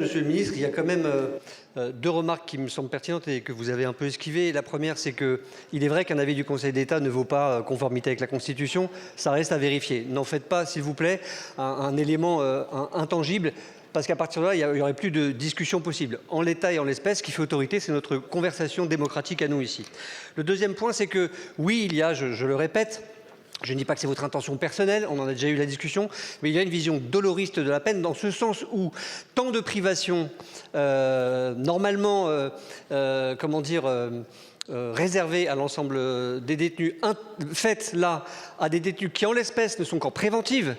Monsieur le ministre, il y a quand même deux remarques qui me semblent pertinentes et que vous avez un peu esquivées. La première, c'est qu'il est vrai qu'un avis du Conseil d'État ne vaut pas conformité avec la Constitution. Ça reste à vérifier. N'en faites pas, s'il vous plaît, un élément intangible, parce qu'à partir de là, il n'y aurait plus de discussion possible. En l'état et en l'espèce, ce qui fait autorité, c'est notre conversation démocratique à nous ici. Le deuxième point, c'est que, oui, il y a, je le répète, je ne dis pas que c'est votre intention personnelle, on en a déjà eu la discussion, mais il y a une vision doloriste de la peine dans ce sens où tant de privations, normalement, réservées à l'ensemble des détenus, faites là à des détenus qui en l'espèce ne sont qu'en préventive,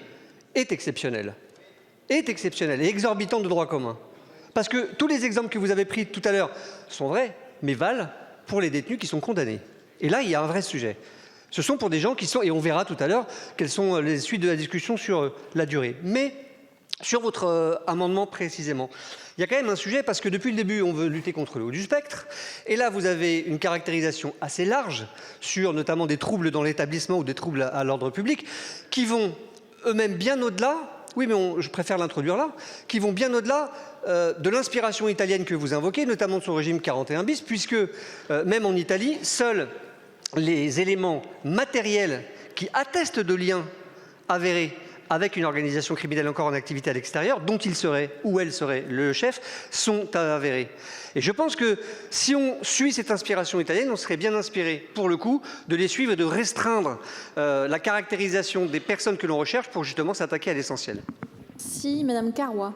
est exceptionnel et exorbitant de droit commun. Parce que tous les exemples que vous avez pris tout à l'heure sont vrais, mais valent pour les détenus qui sont condamnés. Et là, il y a un vrai sujet. Ce sont pour des gens qui sont, et on verra tout à l'heure quelles sont les suites de la discussion sur la durée. Mais sur votre amendement précisément, il y a quand même un sujet parce que depuis le début, on veut lutter contre le haut du spectre. Et là, vous avez une caractérisation assez large sur notamment des troubles dans l'établissement ou des troubles à l'ordre public qui vont eux-mêmes bien au-delà. Oui, mais je préfère l'introduire là, qui vont bien au-delà de l'inspiration italienne que vous invoquez, notamment de son régime 41 bis, puisque même en Italie, seuls les éléments matériels qui attestent de liens avérés avec une organisation criminelle encore en activité à l'extérieur, dont il serait ou elle serait le chef, sont avérés. Et je pense que si on suit cette inspiration italienne, on serait bien inspiré, pour le coup, de les suivre et de restreindre la caractérisation des personnes que l'on recherche pour justement s'attaquer à l'essentiel. Si, Madame Carrois.